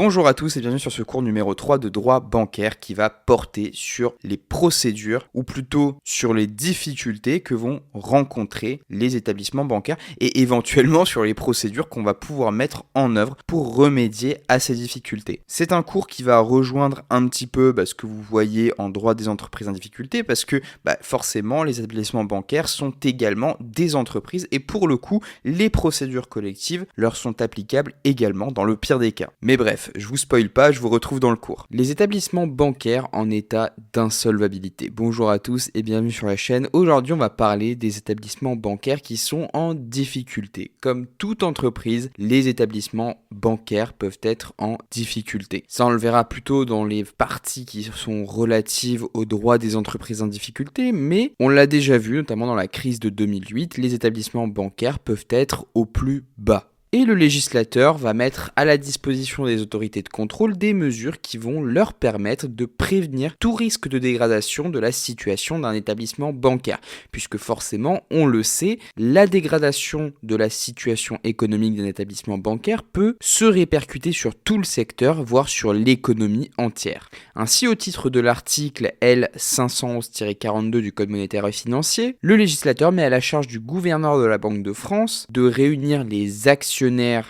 Bonjour à tous et bienvenue sur ce cours numéro 3 de droit bancaire qui va porter sur les procédures ou plutôt sur les difficultés que vont rencontrer les établissements bancaires et éventuellement sur les procédures qu'on va pouvoir mettre en œuvre pour remédier à ces difficultés. C'est un cours qui va rejoindre un petit peu ce que vous voyez en droit des entreprises en difficulté parce que forcément les établissements bancaires sont également des entreprises et pour le coup les procédures collectives leur sont applicables également dans le pire des cas. Mais bref, je vous spoil pas, je vous retrouve dans le cours. Les établissements bancaires en état d'insolvabilité. Bonjour à tous et bienvenue sur la chaîne. Aujourd'hui, on va parler des établissements bancaires qui sont en difficulté. Comme toute entreprise, les établissements bancaires peuvent être en difficulté. Ça, on le verra plutôt dans les parties qui sont relatives aux droits des entreprises en difficulté, mais on l'a déjà vu, notamment dans la crise de 2008, les établissements bancaires peuvent être au plus bas. Et le législateur va mettre à la disposition des autorités de contrôle des mesures qui vont leur permettre de prévenir tout risque de dégradation de la situation d'un établissement bancaire. Puisque forcément, on le sait, la dégradation de la situation économique d'un établissement bancaire peut se répercuter sur tout le secteur, voire sur l'économie entière. Ainsi, au titre de l'article L511-42 du Code monétaire et financier, le législateur met à la charge du gouverneur de la Banque de France de réunir les actions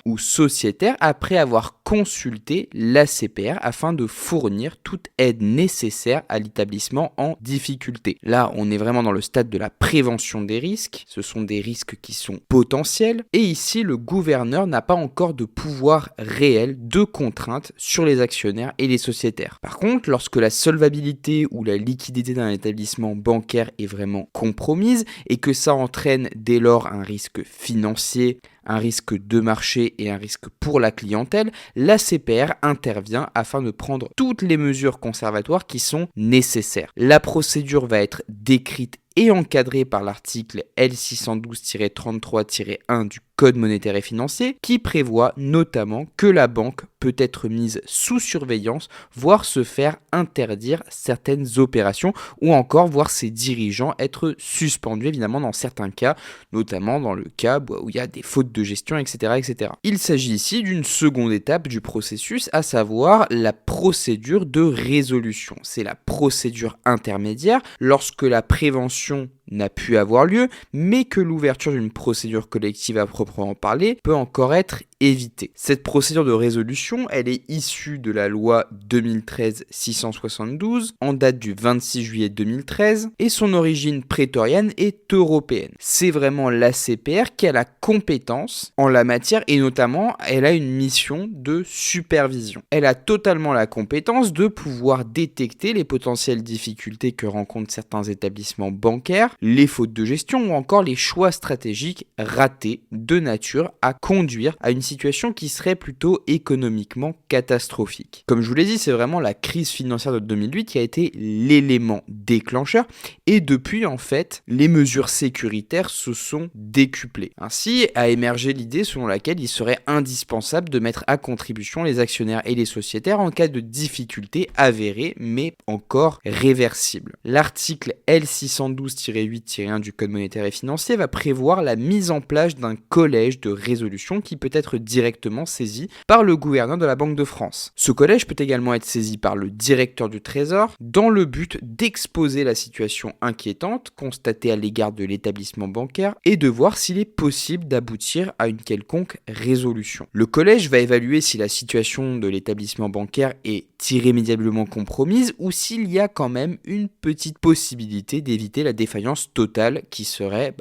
ou sociétaires après avoir consulté l'ACPR afin de fournir toute aide nécessaire à l'établissement en difficulté. Là, on est vraiment dans le stade de la prévention des risques. Ce sont des risques qui sont potentiels. Et ici, le gouverneur n'a pas encore de pouvoir réel de contrainte sur les actionnaires et les sociétaires. Par contre, lorsque la solvabilité ou la liquidité d'un établissement bancaire est vraiment compromise et que ça entraîne dès lors un risque financier, un risque de marché et un risque pour la clientèle, l'ACPR intervient afin de prendre toutes les mesures conservatoires qui sont nécessaires. La procédure va être décrite et encadrée par l'article L612-33-1 du Code monétaire et financier qui prévoit notamment que la banque peut être mise sous surveillance, voire se faire interdire certaines opérations ou encore voir ses dirigeants être suspendus évidemment dans certains cas, notamment dans le cas où il y a des fautes de gestion, etc. etc. Il s'agit ici d'une seconde étape du processus, à savoir la procédure de résolution. C'est la procédure intermédiaire lorsque la prévention n'a pu avoir lieu, mais que l'ouverture d'une procédure collective à proprement parler peut encore être évitée. Cette procédure de résolution, elle est issue de la loi 2013-672 en date du 26 juillet 2013 et son origine prétorienne est européenne. C'est vraiment l'ACPR qui a la compétence en la matière et notamment elle a une mission de supervision. Elle a totalement la compétence de pouvoir détecter les potentielles difficultés que rencontrent certains établissements bancaires, les fautes de gestion ou encore les choix stratégiques ratés de nature à conduire à une situation qui serait plutôt économiquement catastrophique. Comme je vous l'ai dit, c'est vraiment la crise financière de 2008 qui a été l'élément déclencheur et depuis en fait, les mesures sécuritaires se sont décuplées. Ainsi a émergé l'idée selon laquelle il serait indispensable de mettre à contribution les actionnaires et les sociétaires en cas de difficultés avérées mais encore réversibles. L'article L612-8-1 du Code monétaire et financier va prévoir la mise en place d'un collège de résolution qui peut être directement saisi par le gouverneur de la Banque de France. Ce collège peut également être saisi par le directeur du Trésor dans le but d'exposer la situation inquiétante constatée à l'égard de l'établissement bancaire et de voir s'il est possible d'aboutir à une quelconque résolution. Le collège va évaluer si la situation de l'établissement bancaire est irrémédiablement compromise ou s'il y a quand même une petite possibilité d'éviter la défaillance totale qui serait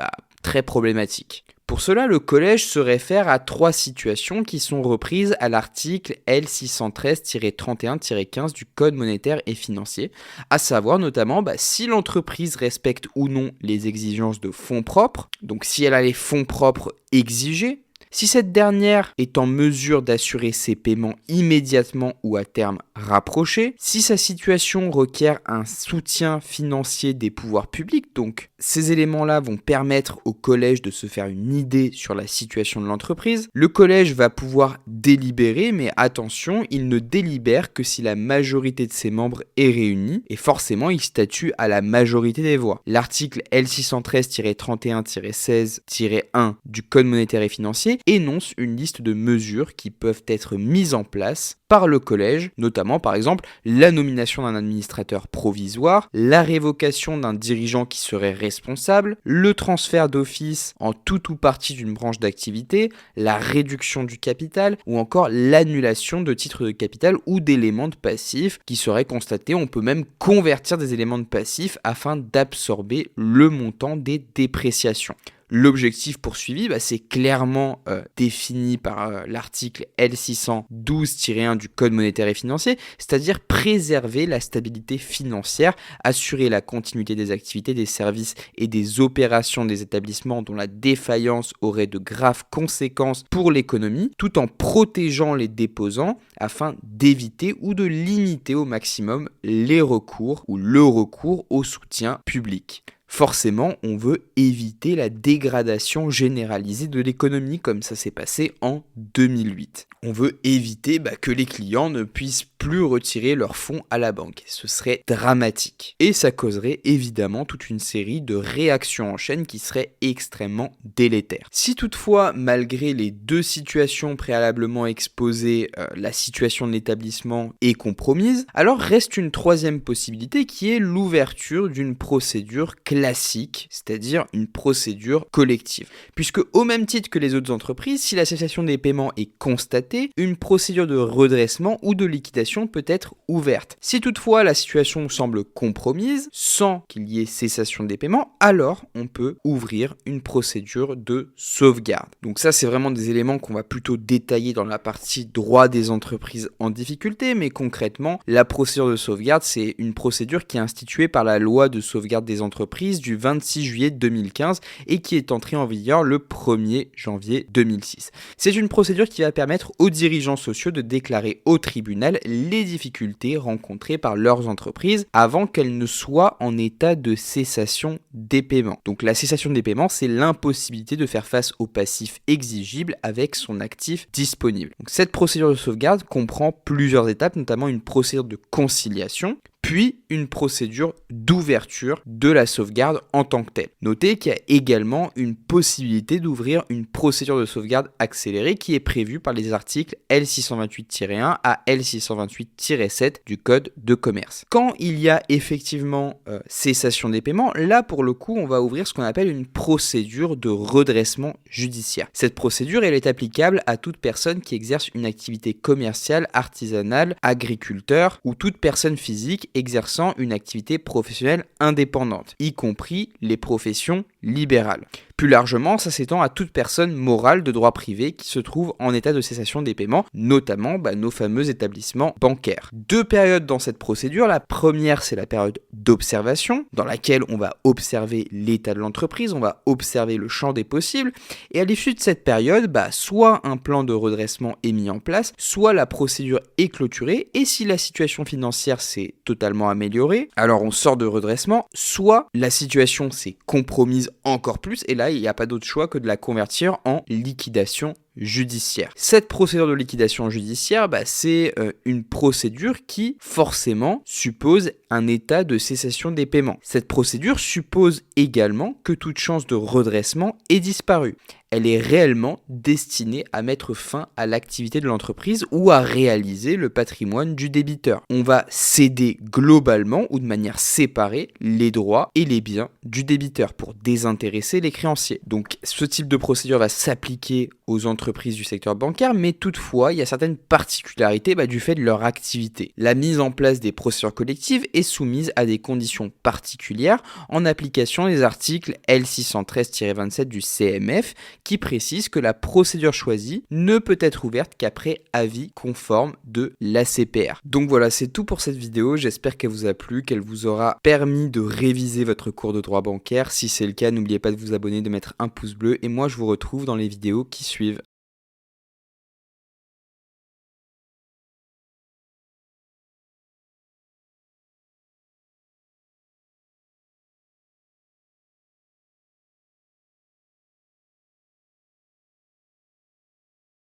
très problématique. Pour cela, le collège se réfère à 3 situations qui sont reprises à l'article L613-31-15 du Code monétaire et financier, à savoir notamment si l'entreprise respecte ou non les exigences de fonds propres, donc si elle a les fonds propres exigés, si cette dernière est en mesure d'assurer ses paiements immédiatement ou à terme rapproché, si sa situation requiert un soutien financier des pouvoirs publics, donc ces éléments-là vont permettre au collège de se faire une idée sur la situation de l'entreprise. Le collège va pouvoir délibérer, mais attention, il ne délibère que si la majorité de ses membres est réunie, et forcément il statue à la majorité des voix. L'article L613-31-16-1 du Code monétaire et financier énonce une liste de mesures qui peuvent être mises en place par le collège, notamment par exemple la nomination d'un administrateur provisoire, la révocation d'un dirigeant qui serait responsable, le transfert d'office en tout ou partie d'une branche d'activité, la réduction du capital ou encore l'annulation de titres de capital ou d'éléments de passifs qui seraient constatés. On peut même convertir des éléments de passifs afin d'absorber le montant des dépréciations. L'objectif poursuivi, c'est clairement défini par l'article L612-1 du Code monétaire et financier, c'est-à-dire préserver la stabilité financière, assurer la continuité des activités, des services et des opérations des établissements dont la défaillance aurait de graves conséquences pour l'économie, tout en protégeant les déposants afin d'éviter ou de limiter au maximum les recours ou le recours au soutien public. Forcément, on veut éviter la dégradation généralisée de l'économie comme ça s'est passé en 2008. On veut éviter que les clients ne puissent plus retirer leurs fonds à la banque. Ce serait dramatique. Et ça causerait évidemment toute une série de réactions en chaîne qui seraient extrêmement délétères. Si toutefois, malgré les deux situations préalablement exposées, la situation de l'établissement est compromise, alors reste une troisième possibilité qui est l'ouverture d'une procédure classique, c'est-à-dire une procédure collective. Puisque au même titre que les autres entreprises, si la cessation des paiements est constatée, une procédure de redressement ou de liquidation peut être ouverte. Si toutefois la situation semble compromise, sans qu'il y ait cessation des paiements, alors on peut ouvrir une procédure de sauvegarde. Donc ça, c'est vraiment des éléments qu'on va plutôt détailler dans la partie droit des entreprises en difficulté, mais concrètement, la procédure de sauvegarde, c'est une procédure qui est instituée par la loi de sauvegarde des entreprises du 26 juillet 2015 et qui est entrée en vigueur le 1er janvier 2006. C'est une procédure qui va permettre aux dirigeants sociaux de déclarer au tribunal les difficultés rencontrées par leurs entreprises avant qu'elles ne soient en état de cessation des paiements. Donc la cessation des paiements, c'est l'impossibilité de faire face au passif exigible avec son actif disponible. Donc cette procédure de sauvegarde comprend plusieurs étapes, notamment une procédure de conciliation, puis une procédure d'ouverture de la sauvegarde en tant que telle. Notez qu'il y a également une possibilité d'ouvrir une procédure de sauvegarde accélérée qui est prévue par les articles L628-1 à L628-7 du Code de commerce. Quand il y a effectivement cessation des paiements, là pour le coup on va ouvrir ce qu'on appelle une procédure de redressement judiciaire. Cette procédure elle est applicable à toute personne qui exerce une activité commerciale, artisanale, agriculteur ou toute personne physique exerçant une activité professionnelle indépendante, y compris les professions libérales. Plus largement, ça s'étend à toute personne morale de droit privé qui se trouve en état de cessation des paiements, notamment nos fameux établissements bancaires. Deux périodes dans cette procédure. La première, c'est la période d'observation, dans laquelle on va observer l'état de l'entreprise, on va observer le champ des possibles, et à l'issue de cette période, soit un plan de redressement est mis en place, soit la procédure est clôturée, et si la situation financière s'est totalement améliorée, alors on sort de redressement, soit la situation s'est compromise encore plus, et là, il n'y a pas d'autre choix que de la convertir en liquidation judiciaire. Cette procédure de liquidation judiciaire, c'est une procédure qui forcément suppose un état de cessation des paiements. Cette procédure suppose également que toute chance de redressement ait disparu. Elle est réellement destinée à mettre fin à l'activité de l'entreprise ou à réaliser le patrimoine du débiteur. On va céder globalement ou de manière séparée les droits et les biens du débiteur pour désintéresser les créanciers. Donc ce type de procédure va s'appliquer aux entreprises du secteur bancaire, mais toutefois, il y a certaines particularités du fait de leur activité. La mise en place des procédures collectives est soumise à des conditions particulières en application des articles L613-27 du CMF qui précise que la procédure choisie ne peut être ouverte qu'après avis conforme de l'ACPR. Donc voilà, c'est tout pour cette vidéo. J'espère qu'elle vous a plu, qu'elle vous aura permis de réviser votre cours de droit bancaire. Si c'est le cas, n'oubliez pas de vous abonner, de mettre un pouce bleu et moi je vous retrouve dans les vidéos qui suivent.